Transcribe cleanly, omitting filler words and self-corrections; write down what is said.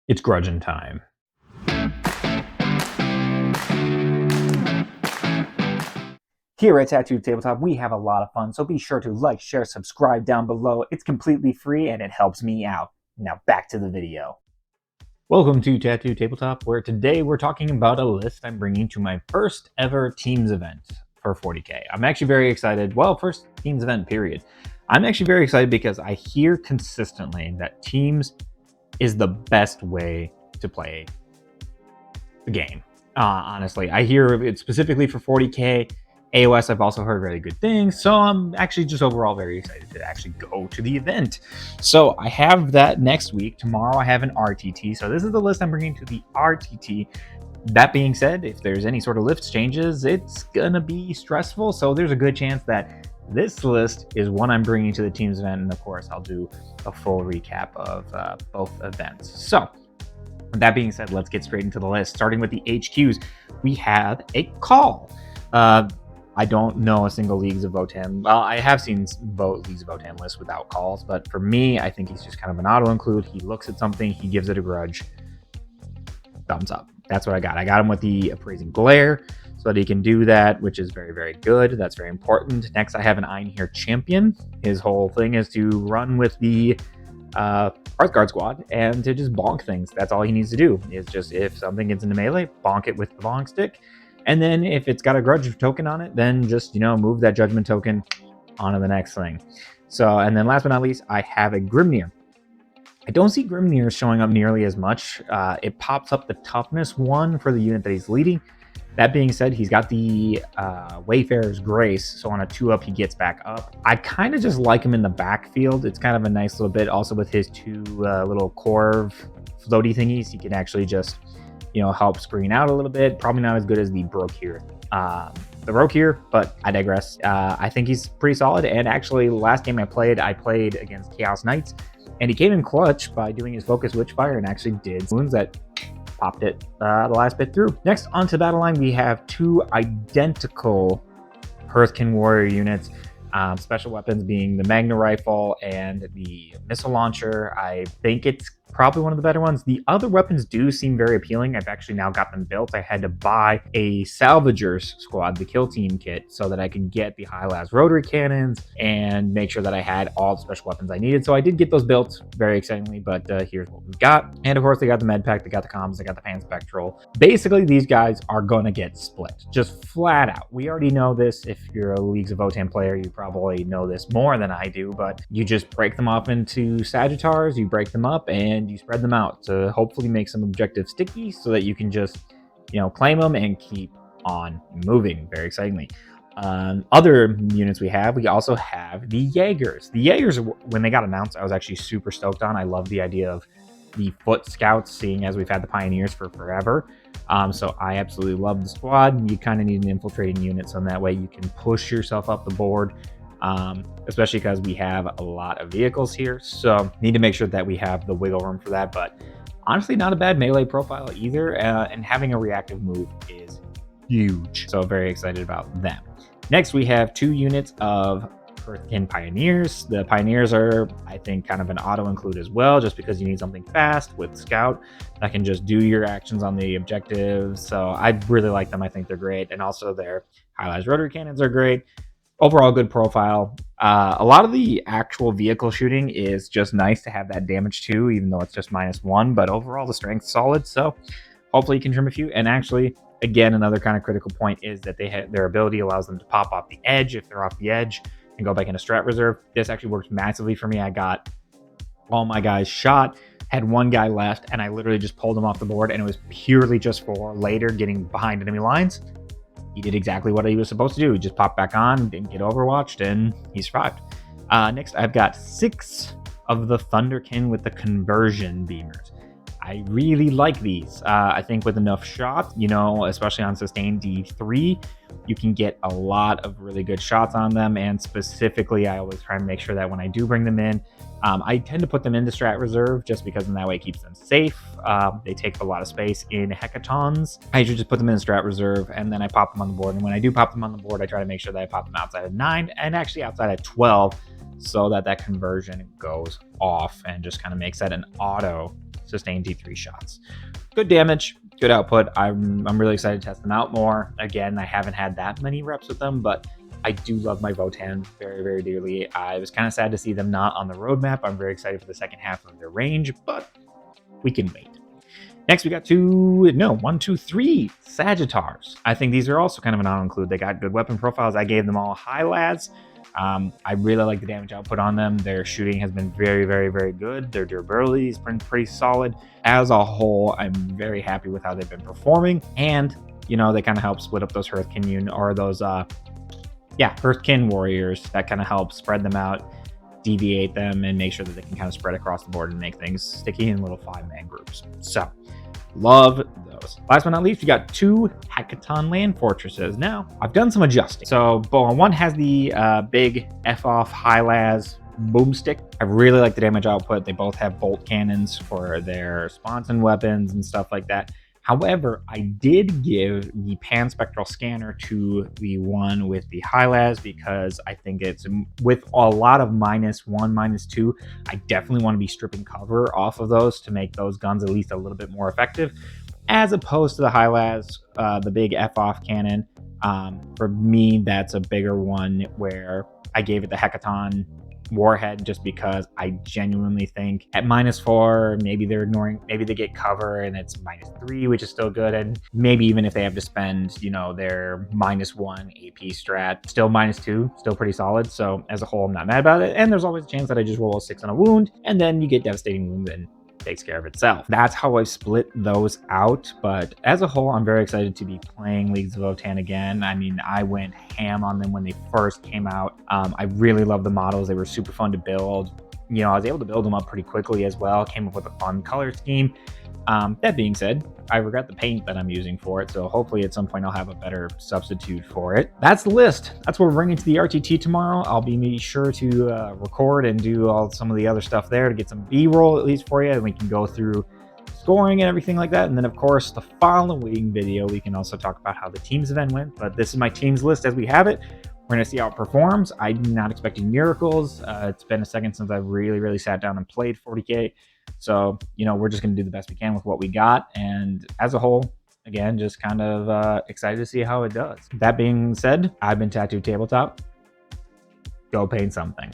It's grudging time. Here at Tattooed Tabletop, we have a lot of fun, so be sure to like, share, subscribe down below. It's completely free and it helps me out. Now back to the video. Welcome to Tattoo Tabletop, where today we're talking about a list I'm bringing to my first ever Teams event for 40K. I'm actually very excited. Well, first Teams event, period. I'm actually very excited because I hear consistently that Teams is the best way to play the game. Honestly, I hear it specifically for 40K. AOS, I've also heard really good things, so I'm actually just overall very excited to actually go to the event. So I have that next week. Tomorrow I have an RTT, so this is the list I'm bringing to the RTT. That being said, if there's any sort of list changes, it's gonna be stressful, so there's a good chance that this list is one I'm bringing to the Teams event, and of course I'll do a full recap of both events. So with that being said, let's get straight into the list. Starting with the HQs, we have a call. I don't know a single Leagues of Votann. Well, I have seen Leagues of Votann lists without calls, but for me, I think he's just kind of an auto-include. He looks at something, he gives it a grudge. Thumbs up. That's what I got. I got him with the Appraising Glare so that he can do that, which is very, very good. That's very important. Next, I have an Einherjar Champion. His whole thing is to run with the Hearthguard squad and to just bonk things. That's all he needs to do, is just if something gets into melee, bonk it with the bonk stick. And then if it's got a grudge token on it, then just, move that judgment token onto the next thing. So, and then last but not least, I have a Grimnir. I don't see Grimnir showing up nearly as much. It pops up the toughness one for the unit that he's leading. That being said, he's got the Wayfarer's Grace, so on a 2-up, he gets back up. I kind of just like him in the backfield. It's kind of a nice little bit. Also with his two little Corv floaty thingies, he can actually just help screen out a little bit. Probably not as good as the Brokir. But I digress. I think he's pretty solid. And actually, last game I played against Chaos Knights, and he came in clutch by doing his Focus Witchfire and actually did wounds that popped it the last bit through. Next, onto Battleline, we have two identical Hearthkin Warrior units. Special weapons being the Magna Rifle and the Missile Launcher. I think it's probably one of the better ones. The other weapons do seem very appealing. I've actually now got them built. I had to buy a Salvagers squad, the Kill Team kit, so that I can get the high-las rotary cannons and make sure that I had all the special weapons I needed. So I did get those built very excitingly, but here's what we've got. And of course, they got the med pack, they got the comms, they got the pan spectral. Basically, these guys are gonna get split, just flat out. We already know this. If you're a Leagues of Votann player, you probably know this more than I do, but you just break them off into Sagittars, you break them up, and you spread them out to hopefully make some objectives sticky so that you can just, claim them and keep on moving. Very excitingly. Other units we also have the Jaegers. The Jaegers, when they got announced, I was actually super stoked on. I love the idea of the foot scouts, seeing as we've had the pioneers for forever. So I absolutely love the squad. You kind of need an infiltrating unit, so that way you can push yourself up the board. Especially because we have a lot of vehicles here, so need to make sure that we have the wiggle room for that. But honestly, not a bad melee profile either, and having a reactive move is huge, so very excited about them. Next, we have two units of Hearthkin Pioneers. The Pioneers are, I think, kind of an auto-include as well, just because you need something fast with Scout that can just do your actions on the objectives. So I really like them. I think they're great, and also their high-las rotary cannons are great. Overall, good profile. A lot of the actual vehicle shooting is just nice to have that damage too, even though it's just -1. But overall, the strength's solid, so hopefully you can trim a few. And actually, again, another kind of critical point is that their ability allows them to pop off the edge if they're off the edge and go back into strat reserve. This actually works massively for me. I got all my guys shot, had one guy left, and I literally just pulled him off the board, and it was purely just for later getting behind enemy lines. He did exactly what he was supposed to do. He just popped back on, didn't get overwatched, and he survived. Next, I've got 6 of the Thunderkin with the conversion beamers. I really like these. I think with enough shots, especially on sustained D3, you can get a lot of really good shots on them. And specifically, I always try and make sure that when I do bring them in, I tend to put them into strat reserve just because in that way it keeps them safe. They take a lot of space in hecatons. I usually just put them in strat reserve and then I pop them on the board. And when I do pop them on the board, I try to make sure that I pop them outside of 9 and actually outside of 12 so that that conversion goes off and just kind of makes that an auto sustain D3 shots. Good damage, good output. I'm really excited to test them out more. Again, I haven't had that many reps with them, but I do love my Votann very, very dearly. I was kind of sad to see them not on the roadmap. I'm very excited for the second half of their range, but we can wait. Next, we got one, two, three Sagittars. I think these are also kind of an auto-include. They got good weapon profiles. I gave them all high lads. I really like the damage output on them. Their shooting has been very, very, very good. Their durability has been pretty solid. As a whole, I'm very happy with how they've been performing. And, you know, they kind of help split up those Hearthkin or those, Hearthkin warriors. That kind of help spread them out, deviate them, and make sure that they can kind of spread across the board and make things sticky in little 5-man groups. So, love those. Last but not least, we got 2 Hackathon land fortresses. Now, I've done some adjusting. So, one has the big F-off high-las boomstick. I really like the damage output. They both have bolt cannons for their sponson weapons and stuff like that. However, I did give the panspectral scanner to the one with the high-las because I think it's with a lot of -1, -2. I definitely want to be stripping cover off of those to make those guns at least a little bit more effective, as opposed to the high-las, the big F-off cannon. For me, that's a bigger one where I gave it the Hackathon warhead just because I genuinely think at -4, maybe they're ignoring, maybe they get cover and it's -3, which is still good. And maybe even if they have to spend, you know, their -1 AP strat, still -2, still pretty solid. So as a whole, I'm not mad about it. And there's always a chance that I just roll a 6 on a wound and then you get devastating wounds and takes care of itself. That's how I split those out. But as a whole, I'm very excited to be playing Leagues of Votann again. I mean, I went ham on them when they first came out. I really love the models. They were super fun to build. You know, I was able to build them up pretty quickly as well. Came up with a fun color scheme. That being said, I regret the paint that I'm using for it, so hopefully at some point I'll have a better substitute for it. That's the list. That's what we're bringing to the RTT tomorrow. I'll be sure to record and do some of the other stuff there to get some B-roll at least for you, and we can go through scoring and everything like that. And then, of course, the following video, we can also talk about how the Teams event went. But this is my Teams list as we have it. We're going to see how it performs. I'm not expecting miracles. It's been a second since I've really sat down and played 40K. So, you know, we're just going to do the best we can with what we got. And as a whole, again, just kind of excited to see how it does. That being said, I've been Tattooed Tabletop. Go paint something.